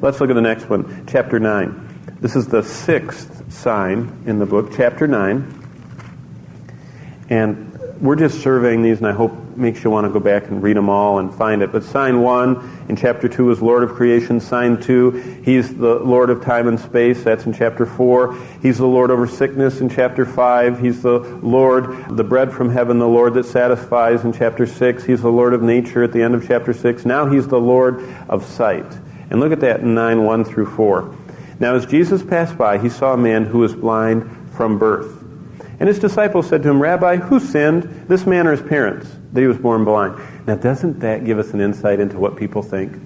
Let's look at the next one, chapter 9. This is the 6th sign in the book, chapter 9. And we're just surveying these, and I hope makes you want to go back and read them all and find it. But sign 1 in chapter 2 is Lord of creation. Sign 2, he's the Lord of time and space. That's in chapter 4. He's the Lord over sickness in chapter 5. He's the Lord, the bread from heaven, the Lord that satisfies in chapter 6. He's the Lord of nature at the end of chapter 6. Now he's the Lord of sight. And look at that in 9, 1 through 4. Now as Jesus passed by, he saw a man who was blind from birth. And his disciples said to him, Rabbi, who sinned, this man or his parents, that he was born blind? Now, doesn't that give us an insight into what people think?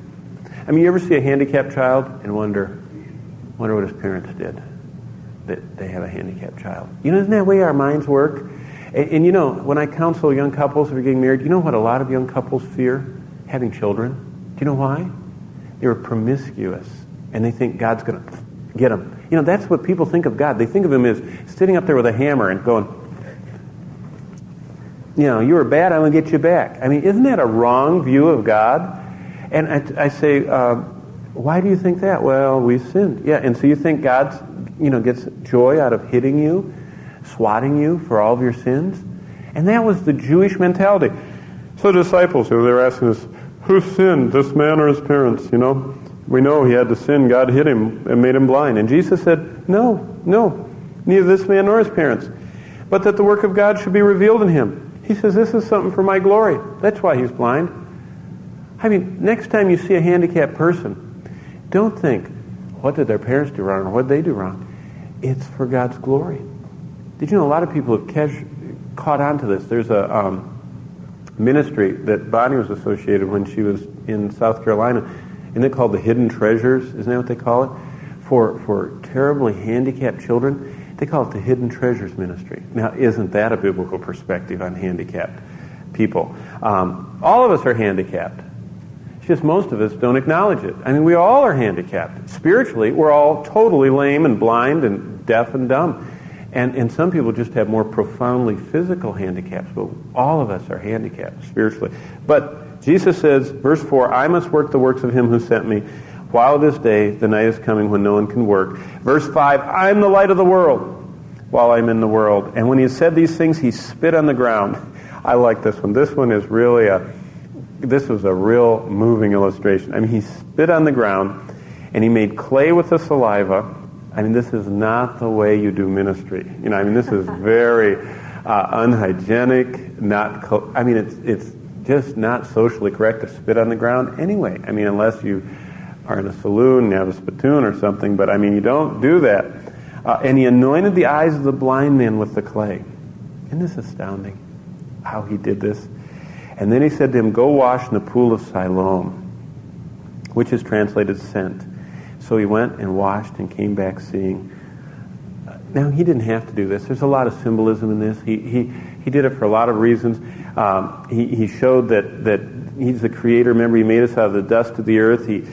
I mean, you ever see a handicapped child and wonder what his parents did, that they have a handicapped child? You know, isn't that the way our minds work? And you know, when I counsel young couples who are getting married, you know what a lot of young couples fear? Having children. Do you know why? They were promiscuous, and they think God's going to get them. You know, that's what people think of God. They think of him as sitting up there with a hammer and going, you know, you were bad, I'm going to get you back. I mean, isn't that a wrong view of God? And I say, why do you think that? Well, we sinned. Yeah, and so you think God, gets joy out of hitting you, swatting you for all of your sins? And that was the Jewish mentality. So the disciples, they were asking us, who sinned, this man or his parents, We know he had to sin. God hit him and made him blind. And Jesus said, no, neither this man nor his parents, but that the work of God should be revealed in him. He says, this is something for my glory. That's why he's blind. I mean, next time you see a handicapped person, don't think, what did their parents do wrong or what did they do wrong? It's for God's glory. Did you know a lot of people have caught on to this? There's a ministry that Bonnie was associated when she was in South Carolina, and they're called the Hidden Treasures. Isn't that what they call it? For terribly handicapped children, they call it the Hidden Treasures Ministry. Now, isn't that a biblical perspective on handicapped people? All of us are handicapped. It's just most of us don't acknowledge it. I mean, we all are handicapped. Spiritually, we're all totally lame and blind and deaf and dumb. And some people just have more profoundly physical handicaps, but all of us are handicapped spiritually. But Jesus says, verse 4, I must work the works of him who sent me. While this day, the night is coming when no one can work. Verse 5, I am the light of the world while I'm in the world. And when he said these things, he spit on the ground. I like this one. This one is really this was a real moving illustration. I mean, he spit on the ground, and he made clay with the saliva. I mean, this is not the way you do ministry. This is very unhygienic, it's just not socially correct to spit on the ground anyway. I mean, unless you are in a saloon and you have a spittoon or something, but you don't do that. And he anointed the eyes of the blind man with the clay. Isn't this astounding how he did this? And then he said to him, go wash in the pool of Siloam, which is translated sent. So he went and washed and came back seeing. Now, he didn't have to do this. There's a lot of symbolism in this. He did it for a lot of reasons. He showed that he's the creator. Remember, he made us out of the dust of the earth. He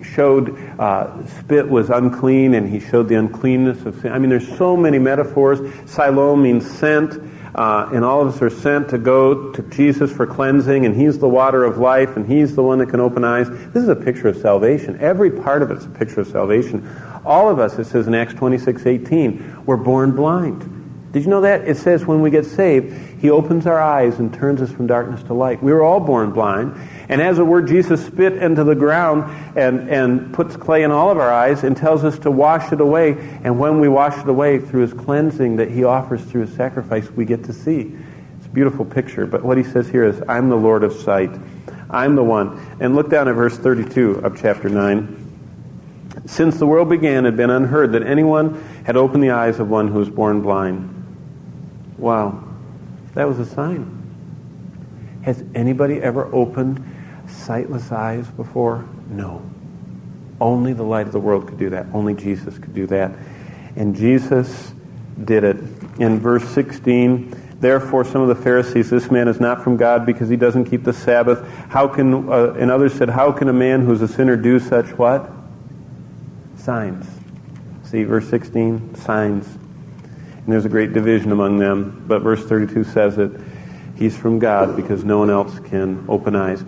showed spit was unclean, and he showed the uncleanness of sin. I mean, there's so many metaphors. Siloam means sent, and all of us are sent to go to Jesus for cleansing, and he's the water of life, and he's the one that can open eyes. This is a picture of salvation. Every part of it is a picture of salvation. All of us, it says in Acts 26:18, we're born blind. Did you know that? It says when we get saved, he opens our eyes and turns us from darkness to light. We were all born blind. And as a word, Jesus spit into the ground and puts clay in all of our eyes and tells us to wash it away. And when we wash it away through his cleansing that he offers through his sacrifice, we get to see. It's a beautiful picture. But what he says here is, I'm the Lord of sight. I'm the one. And look down at verse 32 of chapter 9. Since the world began, it had been unheard that anyone had opened the eyes of one who was born blind. Wow. That was a sign. Has anybody ever opened sightless eyes before? No. Only the light of the world could do that. Only Jesus could do that. And Jesus did it. In verse 16, therefore some of the Pharisees, this man is not from God because he doesn't keep the Sabbath. And others said, how can a man who's a sinner do such what? Signs. See, verse 16, signs. And there's a great division among them. But verse 32 says it. He's from God because no one else can open eyes.